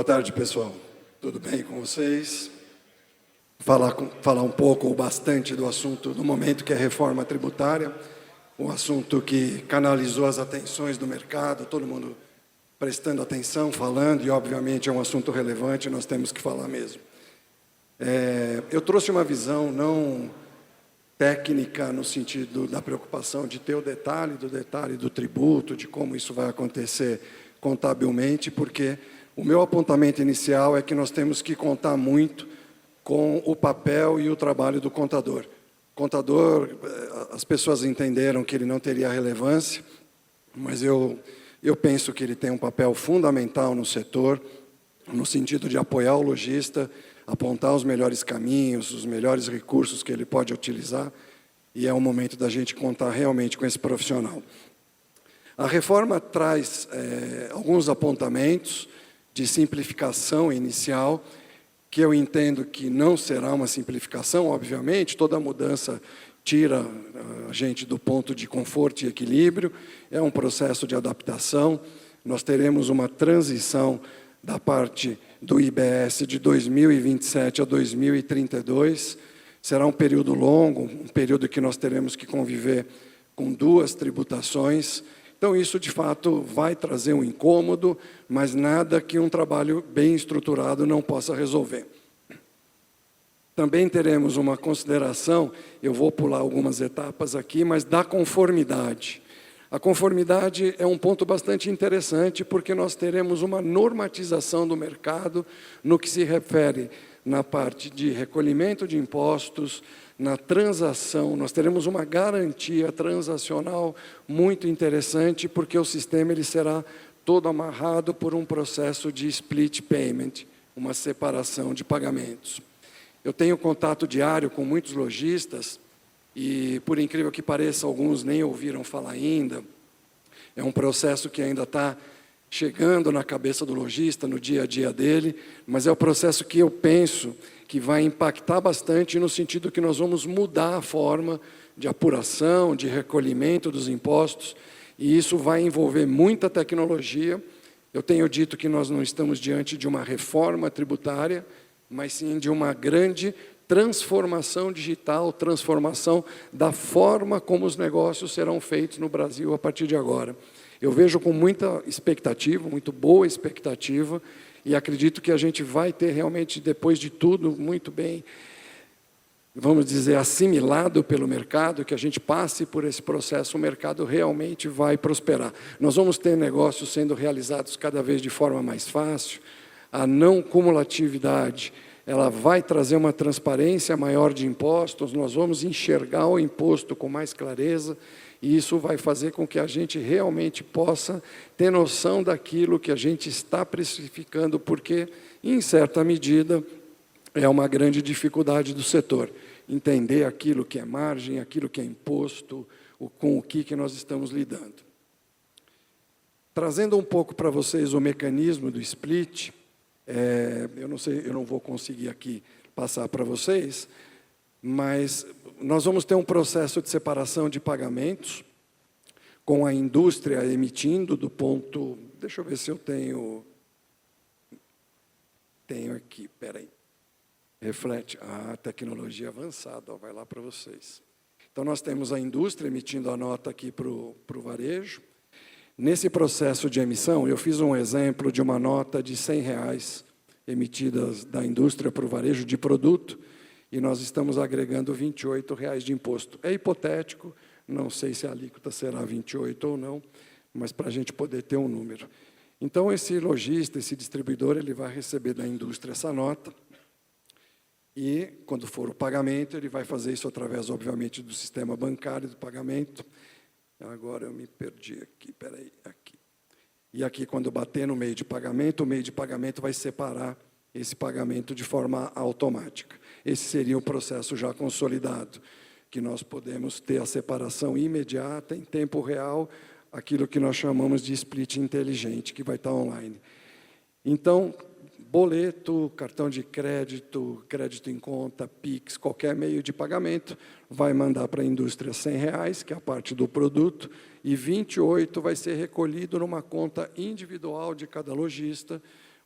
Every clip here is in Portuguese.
Boa tarde, pessoal. Tudo bem com vocês? Falar um pouco ou bastante do assunto do momento, que é a reforma tributária, um assunto que canalizou as atenções do mercado, todo mundo prestando atenção, falando, e obviamente é um assunto relevante, nós temos que falar mesmo. Eu trouxe uma visão não técnica no sentido da preocupação de ter o detalhe do tributo, de como isso vai acontecer contabilmente, porque o meu apontamento inicial é que nós temos que contar muito com o papel e o trabalho do contador. Contador, as pessoas entenderam que ele não teria relevância, mas eu penso que ele tem um papel fundamental no setor, no sentido de apoiar o lojista, apontar os melhores caminhos, os melhores recursos que ele pode utilizar, e é o momento da gente contar realmente com esse profissional. A reforma traz alguns apontamentos de simplificação inicial, que eu entendo que não será uma simplificação, obviamente, toda mudança tira a gente do ponto de conforto e equilíbrio, é um processo de adaptação, nós teremos uma transição da parte do IBS de 2027 a 2032, será um período longo, um período que nós teremos que conviver com duas tributações. Então, isso, de fato, vai trazer um incômodo, mas nada que um trabalho bem estruturado não possa resolver. Também teremos uma consideração, eu vou pular algumas etapas aqui, mas da conformidade. A conformidade é um ponto bastante interessante, porque nós teremos uma normatização do mercado no que se refere na parte de recolhimento de impostos, na transação, nós teremos uma garantia transacional muito interessante, porque o sistema ele será todo amarrado por um processo de split payment, uma separação de pagamentos. Eu tenho contato diário com muitos lojistas, e, por incrível que pareça, alguns nem ouviram falar ainda. É um processo que ainda está chegando na cabeça do lojista, no dia a dia dele, mas é o processo que eu penso que vai impactar bastante no sentido que nós vamos mudar a forma de apuração, de recolhimento dos impostos, e isso vai envolver muita tecnologia. Eu tenho dito que nós não estamos diante de uma reforma tributária, mas sim de uma grande transformação digital, transformação da forma como os negócios serão feitos no Brasil a partir de agora. Eu vejo com muita expectativa, muito boa expectativa, e acredito que a gente vai ter realmente, depois de tudo, muito bem, vamos dizer, assimilado pelo mercado, que a gente passe por esse processo, o mercado realmente vai prosperar. Nós vamos ter negócios sendo realizados cada vez de forma mais fácil, a não cumulatividade, ela vai trazer uma transparência maior de impostos, nós vamos enxergar o imposto com mais clareza, e isso vai fazer com que a gente realmente possa ter noção daquilo que a gente está precificando, porque, em certa medida, é uma grande dificuldade do setor. Entender aquilo que é margem, aquilo que é imposto, com o que nós estamos lidando. Trazendo um pouco para vocês o mecanismo do split, eu não sei, eu não vou conseguir aqui passar para vocês, mas nós vamos ter um processo de separação de pagamentos, com a indústria emitindo do ponto... Deixa eu ver se eu tenho aqui, espera aí. Reflete, tecnologia avançada, vai lá para vocês. Então, nós temos a indústria emitindo a nota aqui para o varejo. Nesse processo de emissão, eu fiz um exemplo de uma nota de R$100 emitida da indústria para o varejo de produto, e nós estamos agregando R$28 de imposto. É hipotético, não sei se a alíquota será 28 ou não, mas para a gente poder ter um número. Então, esse lojista, esse distribuidor, ele vai receber da indústria essa nota, e, quando for o pagamento, ele vai fazer isso através, obviamente, do sistema bancário do pagamento. Agora eu me perdi aqui, espera aí, aqui. E aqui, quando bater no meio de pagamento, o meio de pagamento vai separar esse pagamento de forma automática. Esse seria o processo já consolidado, que nós podemos ter a separação imediata, em tempo real, aquilo que nós chamamos de split inteligente, que vai estar online. Então, boleto, cartão de crédito, crédito em conta, Pix, qualquer meio de pagamento, vai mandar para a indústria R$100, que é a parte do produto, e 28 vai ser recolhido numa conta individual de cada lojista,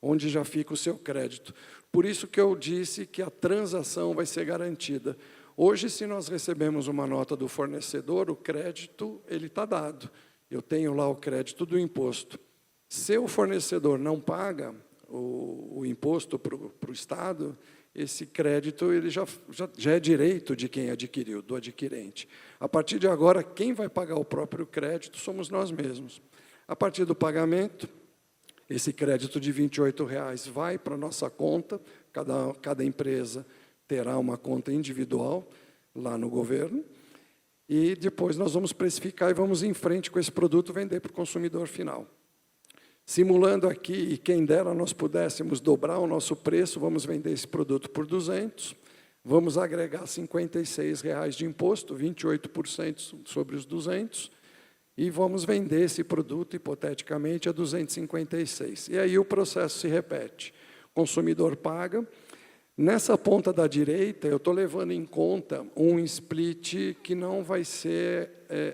onde já fica o seu crédito. Por isso que eu disse que a transação vai ser garantida. Hoje, se nós recebemos uma nota do fornecedor, o crédito ele está dado. Eu tenho lá o crédito do imposto. Se o fornecedor não paga o imposto para o Estado, esse crédito ele já é direito de quem adquiriu, do adquirente. A partir de agora, quem vai pagar o próprio crédito somos nós mesmos. A partir do pagamento, esse crédito de R$ 28,00 vai para a nossa conta, cada empresa terá uma conta individual lá no governo, e depois nós vamos precificar e vamos em frente com esse produto vender para o consumidor final. Simulando aqui, e quem dera nós pudéssemos dobrar o nosso preço, vamos vender esse produto por 200, vamos agregar R$ 56,00 de imposto, 28% sobre os 200, e vamos vender esse produto, hipoteticamente, a 256. E aí o processo se repete. O consumidor paga. Nessa ponta da direita, eu estou levando em conta um split que não vai ser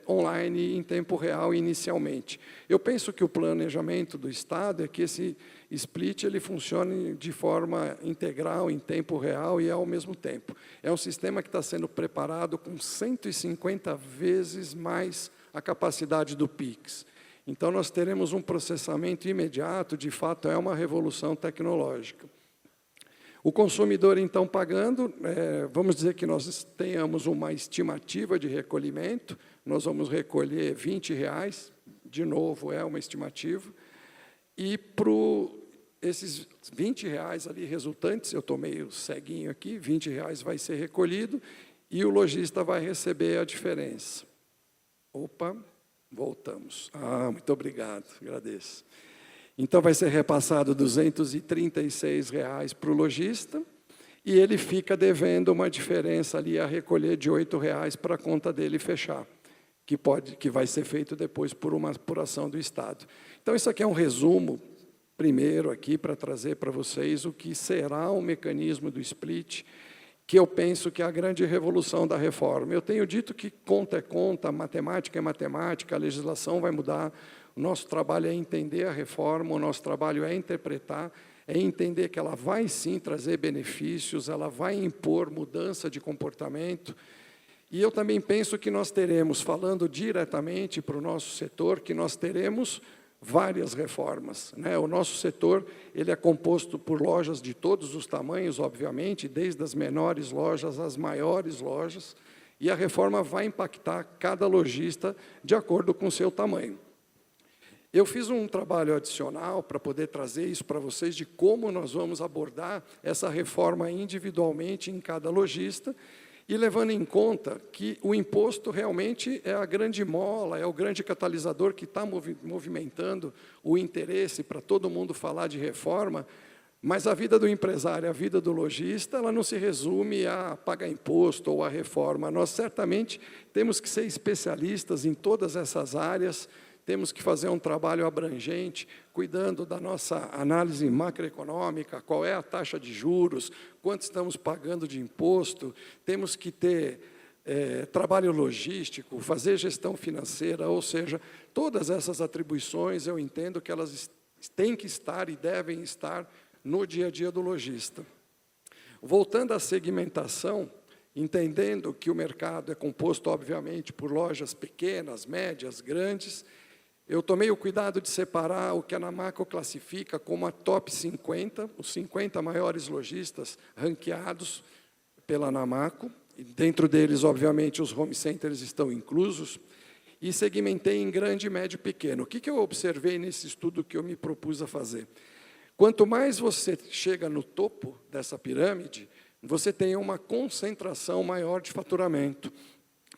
online em tempo real inicialmente. Eu penso que o planejamento do Estado é que esse split ele funcione de forma integral, em tempo real e ao mesmo tempo. É um sistema que está sendo preparado com 150 vezes mais a capacidade do Pix. Então, nós teremos um processamento imediato, de fato, é uma revolução tecnológica. O consumidor, então, pagando, vamos dizer que nós tenhamos uma estimativa de recolhimento, nós vamos recolher R$ 20,00, de novo, é uma estimativa, e esses R$ 20,00 ali resultantes, eu estou meio ceguinho aqui, R$ 20,00 vai ser recolhido, e o lojista vai receber a diferença. Opa, voltamos. Muito obrigado, agradeço. Então, vai ser repassado R$ 236,00 para o lojista, e ele fica devendo uma diferença ali a recolher de R$ 8,00 para a conta dele fechar, que vai ser feito depois por uma apuração do Estado. Então, isso aqui é um resumo, primeiro, aqui, para trazer para vocês o que será o mecanismo do split, que eu penso que é a grande revolução da reforma. Eu tenho dito que conta é conta, matemática é matemática, a legislação vai mudar. O nosso trabalho é entender a reforma, o nosso trabalho é interpretar, é entender que ela vai sim trazer benefícios, ela vai impor mudança de comportamento. E eu também penso que nós teremos, falando diretamente para o nosso setor, que nós teremos várias reformas, né? O nosso setor ele é composto por lojas de todos os tamanhos, obviamente, desde as menores lojas às maiores lojas, e a reforma vai impactar cada lojista de acordo com o seu tamanho. Eu fiz um trabalho adicional para poder trazer isso para vocês de como nós vamos abordar essa reforma individualmente em cada lojista, e levando em conta que o imposto realmente é a grande mola, é o grande catalisador que está movimentando o interesse para todo mundo falar de reforma, mas a vida do empresário, a vida do lojista, ela não se resume a pagar imposto ou a reforma. Nós certamente temos que ser especialistas em todas essas áreas, temos que fazer um trabalho abrangente, cuidando da nossa análise macroeconômica, qual é a taxa de juros, quanto estamos pagando de imposto, temos que ter trabalho logístico, fazer gestão financeira, ou seja, todas essas atribuições eu entendo que elas têm que estar e devem estar no dia a dia do lojista. Voltando à segmentação, entendendo que o mercado é composto, obviamente, por lojas pequenas, médias, grandes, eu tomei o cuidado de separar o que a Namaco classifica como a top 50, os 50 maiores lojistas ranqueados pela Namaco, e dentro deles, obviamente, os home centers estão inclusos, e segmentei em grande, médio e pequeno. O que eu observei nesse estudo que eu me propus a fazer? Quanto mais você chega no topo dessa pirâmide, você tem uma concentração maior de faturamento.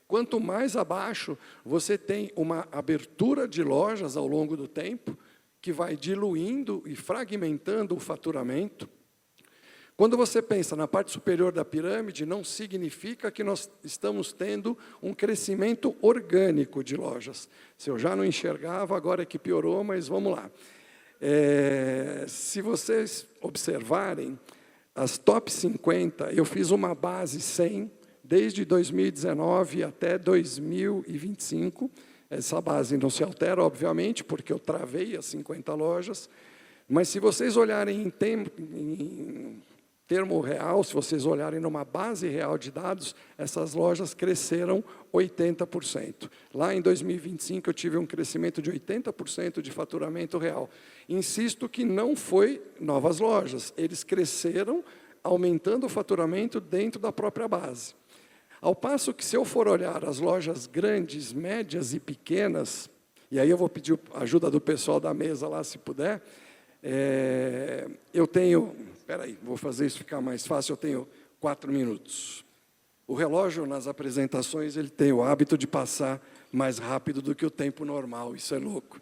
Quanto mais abaixo, você tem uma abertura de lojas ao longo do tempo, que vai diluindo e fragmentando o faturamento. Quando você pensa na parte superior da pirâmide, não significa que nós estamos tendo um crescimento orgânico de lojas. Se eu já não enxergava, agora é que piorou, mas vamos lá. Se vocês observarem, as top 50, eu fiz uma base 100, desde 2019 até 2025, essa base não se altera, obviamente, porque eu travei as 50 lojas, Mas se vocês olharem em termo real, se vocês olharem numa base real de dados, essas lojas cresceram 80%. Lá em 2025 eu tive um crescimento de 80% de faturamento real. Insisto que não foi novas lojas, eles cresceram aumentando o faturamento dentro da própria base. Ao passo que, se eu for olhar as lojas grandes, médias e pequenas, e aí eu vou pedir a ajuda do pessoal da mesa lá, se puder, eu tenho, espera aí, vou fazer isso ficar mais fácil, eu tenho 4 minutos. O relógio, nas apresentações, ele tem o hábito de passar mais rápido do que o tempo normal, isso é louco.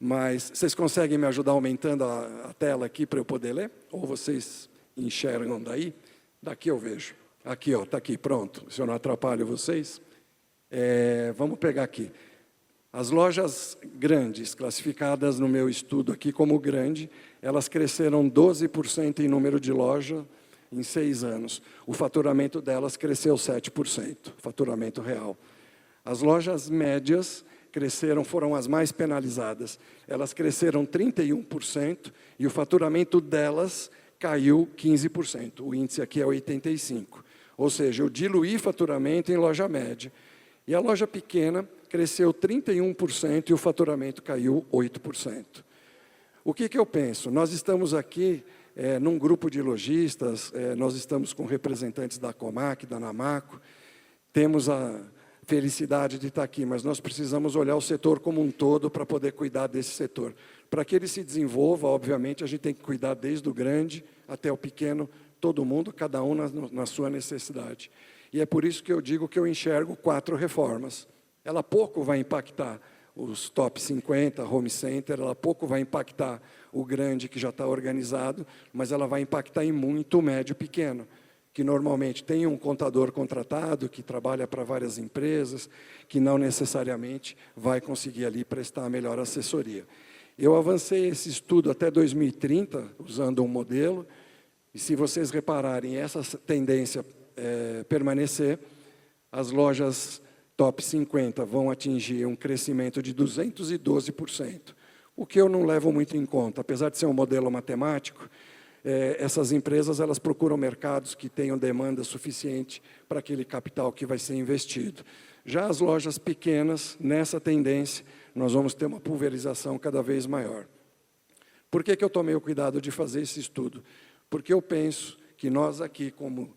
Mas vocês conseguem me ajudar aumentando a tela aqui para eu poder ler? Ou vocês enxergam daí? Daqui eu vejo. Aqui, ó, está aqui, pronto. Se eu não atrapalho vocês. Vamos pegar aqui. As lojas grandes, classificadas no meu estudo aqui como grande, elas cresceram 12% em número de loja em 6 anos. O faturamento delas cresceu 7%, faturamento real. As lojas médias foram as mais penalizadas. Elas cresceram 31% e o faturamento delas caiu 15%. O índice aqui é 85%. Ou seja, eu diluí faturamento em loja média. E a loja pequena cresceu 31% e o faturamento caiu 8%. O que eu penso? Nós estamos aqui num grupo de lojistas, nós estamos com representantes da Comac, da Namaco, temos a felicidade de estar aqui, mas nós precisamos olhar o setor como um todo para poder cuidar desse setor. Para que ele se desenvolva, obviamente, a gente tem que cuidar desde o grande até o pequeno, todo mundo, cada um na sua necessidade. E é por isso que eu digo que eu enxergo 4 reformas. Ela pouco vai impactar os top 50, home center, ela pouco vai impactar o grande que já está organizado, mas ela vai impactar em muito o médio e pequeno, que normalmente tem um contador contratado, que trabalha para várias empresas, que não necessariamente vai conseguir ali prestar a melhor assessoria. Eu avancei esse estudo até 2030, usando um modelo, e se vocês repararem essa tendência permanecer, as lojas top 50 vão atingir um crescimento de 212%, o que eu não levo muito em conta. Apesar de ser um modelo matemático, essas empresas elas procuram mercados que tenham demanda suficiente para aquele capital que vai ser investido. Já as lojas pequenas, nessa tendência, nós vamos ter uma pulverização cada vez maior. Por que eu tomei o cuidado de fazer esse estudo? Porque eu penso que nós aqui, como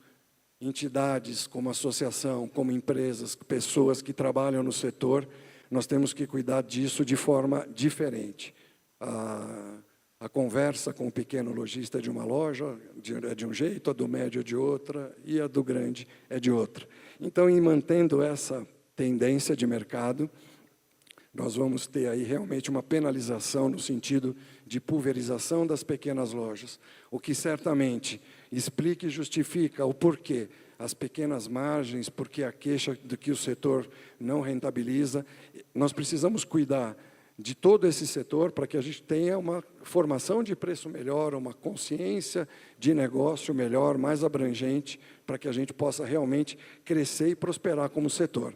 entidades, como associação, como empresas, pessoas que trabalham no setor, nós temos que cuidar disso de forma diferente. A conversa com o pequeno lojista de uma loja é de um jeito, a do médio é de outra e a do grande é de outra. Então, em mantendo essa tendência de mercado, nós vamos ter aí realmente uma penalização no sentido de pulverização das pequenas lojas, o que certamente explica e justifica o porquê as pequenas margens, porque a queixa de que o setor não rentabiliza. Nós precisamos cuidar de todo esse setor para que a gente tenha uma formação de preço melhor, uma consciência de negócio melhor, mais abrangente, para que a gente possa realmente crescer e prosperar como setor.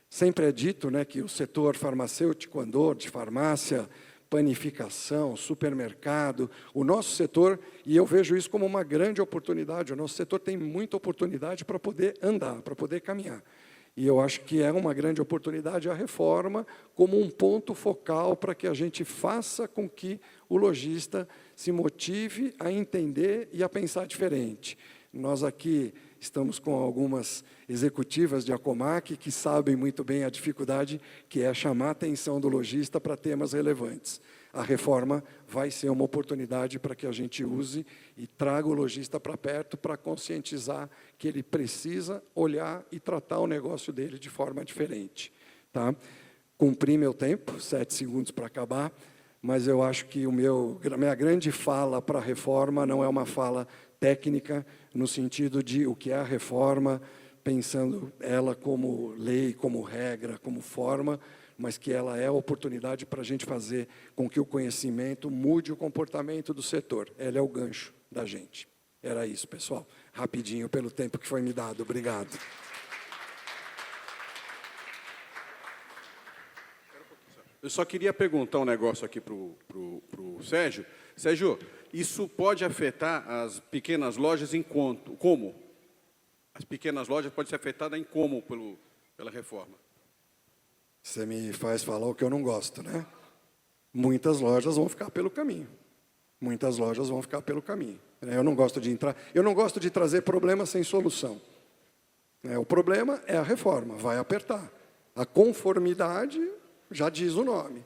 Sempre é dito, né, que o setor farmacêutico andou, de farmácia, panificação, supermercado, o nosso setor, e eu vejo isso como uma grande oportunidade, o nosso setor tem muita oportunidade para poder andar, para poder caminhar. E eu acho que é uma grande oportunidade a reforma como um ponto focal para que a gente faça com que o lojista se motive a entender e a pensar diferente. Nós aqui estamos com algumas executivas de Acomac que sabem muito bem a dificuldade que é chamar a atenção do lojista para temas relevantes. A reforma vai ser uma oportunidade para que a gente use e traga o lojista para perto para conscientizar que ele precisa olhar e tratar o negócio dele de forma diferente. Tá? Cumpri meu tempo, 7 segundos para acabar, mas eu acho que a minha grande fala para a reforma não é uma fala técnica, no sentido de o que é a reforma, pensando ela como lei, como regra, como forma, mas que ela é a oportunidade para a gente fazer com que o conhecimento mude o comportamento do setor. Ela é o gancho da gente. Era isso, pessoal. Rapidinho, pelo tempo que foi me dado. Obrigado. Eu só queria perguntar um negócio aqui para o Sérgio. Sérgio, isso pode afetar as pequenas lojas em quanto? Como? As pequenas lojas podem ser afetadas em como pela reforma? Você me faz falar o que eu não gosto, né? Muitas lojas vão ficar pelo caminho. Muitas lojas vão ficar pelo caminho. Eu não gosto de trazer problema sem solução. O problema é a reforma, vai apertar. A conformidade, já diz o nome.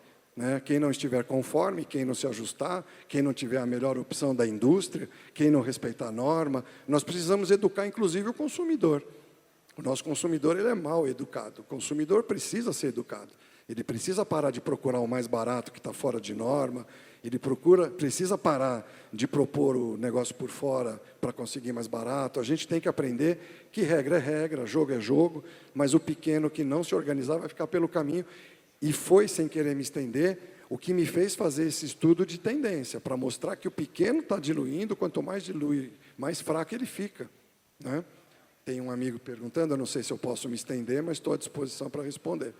Quem não estiver conforme, quem não se ajustar, quem não tiver a melhor opção da indústria, quem não respeitar a norma, nós precisamos educar, inclusive, o consumidor. O nosso consumidor ele é mal educado. O consumidor precisa ser educado. Ele precisa parar de procurar o mais barato que está fora de norma. Ele precisa parar de propor o negócio por fora para conseguir mais barato. A gente tem que aprender que regra é regra, jogo é jogo, mas o pequeno que não se organizar vai ficar pelo caminho. E foi, sem querer me estender, o que me fez fazer esse estudo de tendência, para mostrar que o pequeno está diluindo, quanto mais dilui, mais fraco ele fica. Tem um amigo perguntando, eu não sei se eu posso me estender, mas estou à disposição para responder.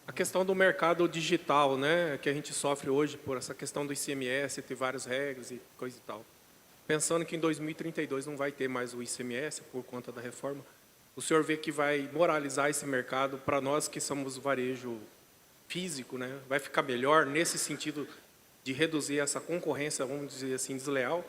A questão do mercado digital, que a gente sofre hoje por essa questão do ICMS, ter várias regras e coisa e tal. Pensando que em 2032 não vai ter mais o ICMS por conta da reforma, o senhor vê que vai moralizar esse mercado para nós que somos varejo físico, vai ficar melhor nesse sentido de reduzir essa concorrência, vamos dizer assim, desleal?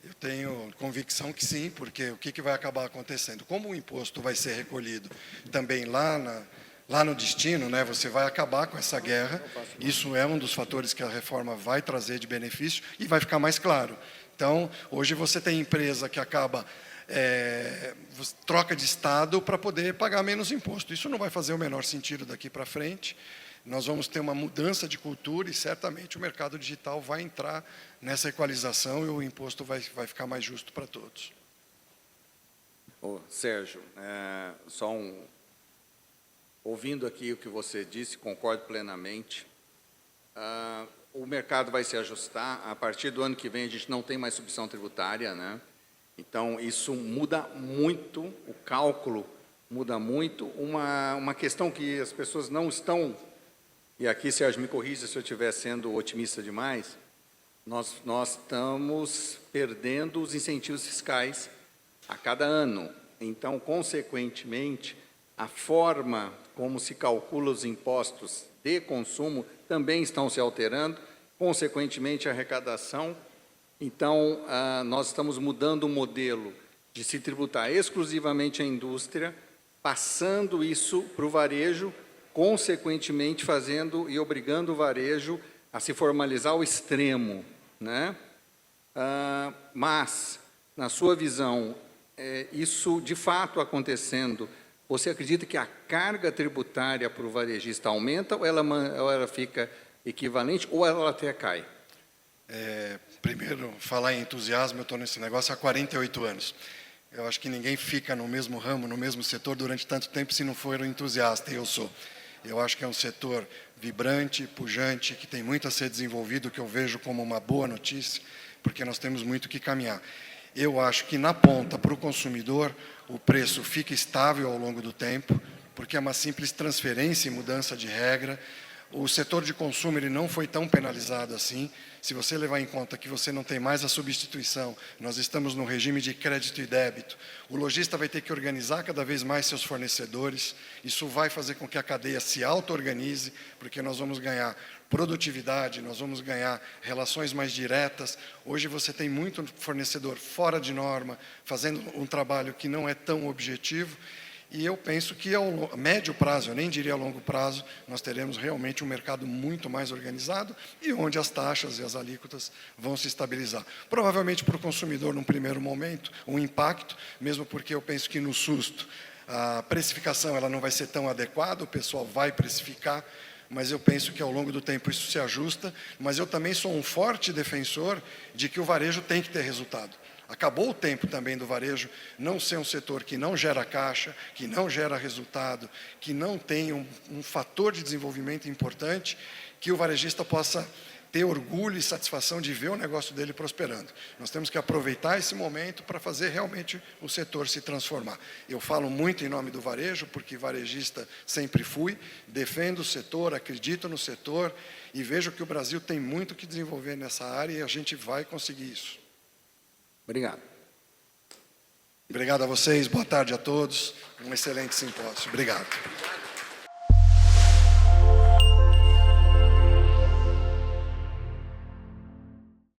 Eu tenho convicção que sim, porque o que vai acabar acontecendo? Como o imposto vai ser recolhido também lá no destino, você vai acabar com essa guerra. Isso é um dos fatores que a reforma vai trazer de benefício e vai ficar mais claro. Então, hoje você tem empresa que acaba troca de estado para poder pagar menos imposto. Isso não vai fazer o menor sentido daqui para frente. Nós vamos ter uma mudança de cultura e certamente o mercado digital vai entrar nessa equalização e o imposto vai ficar mais justo para todos. Sérgio, ouvindo aqui o que você disse, concordo plenamente. O mercado vai se ajustar. A partir do ano que vem, a gente não tem mais substituição tributária, Então, isso muda muito, o cálculo muda muito. Uma questão que as pessoas não estão, e aqui, Sérgio, me corrija se eu estiver sendo otimista demais, nós estamos perdendo os incentivos fiscais a cada ano. Então, consequentemente, a forma como se calcula os impostos de consumo também estão se alterando, consequentemente, a arrecadação. Então, nós estamos mudando o modelo de se tributar exclusivamente a indústria, passando isso para o varejo, consequentemente fazendo e obrigando o varejo a se formalizar ao extremo. Mas, na sua visão, isso de fato acontecendo, você acredita que a carga tributária para o varejista aumenta ou ela fica equivalente ou ela até cai? Primeiro, falar em entusiasmo, eu estou nesse negócio há 48 anos. Eu acho que ninguém fica no mesmo ramo, no mesmo setor durante tanto tempo se não for um entusiasta, e eu sou. Eu acho que é um setor vibrante, pujante, que tem muito a ser desenvolvido, que eu vejo como uma boa notícia, porque nós temos muito que caminhar. Eu acho que na ponta, para o consumidor, o preço fica estável ao longo do tempo, porque é uma simples transferência e mudança de regra. O setor de consumo ele não foi tão penalizado assim. Se você levar em conta que você não tem mais a substituição, nós estamos no regime de crédito e débito, o lojista vai ter que organizar cada vez mais seus fornecedores, isso vai fazer com que a cadeia se auto-organize, porque nós vamos ganhar produtividade, nós vamos ganhar relações mais diretas. Hoje você tem muito fornecedor fora de norma, fazendo um trabalho que não é tão objetivo, e eu penso que ao médio prazo, eu nem diria a longo prazo, nós teremos realmente um mercado muito mais organizado e onde as taxas e as alíquotas vão se estabilizar. Provavelmente para o consumidor, num primeiro momento, um impacto, mesmo porque eu penso que no susto a precificação ela não vai ser tão adequada, o pessoal vai precificar, mas eu penso que ao longo do tempo isso se ajusta, mas eu também sou um forte defensor de que o varejo tem que ter resultado. Acabou o tempo também do varejo não ser um setor que não gera caixa, que não gera resultado, que não tem um fator de desenvolvimento importante, que o varejista possa ter orgulho e satisfação de ver o negócio dele prosperando. Nós temos que aproveitar esse momento para fazer realmente o setor se transformar. Eu falo muito em nome do varejo, porque varejista sempre fui, defendo o setor, acredito no setor e vejo que o Brasil tem muito que desenvolver nessa área e a gente vai conseguir isso. Obrigado. Obrigado a vocês, boa tarde a todos, um excelente simpósio. Obrigado.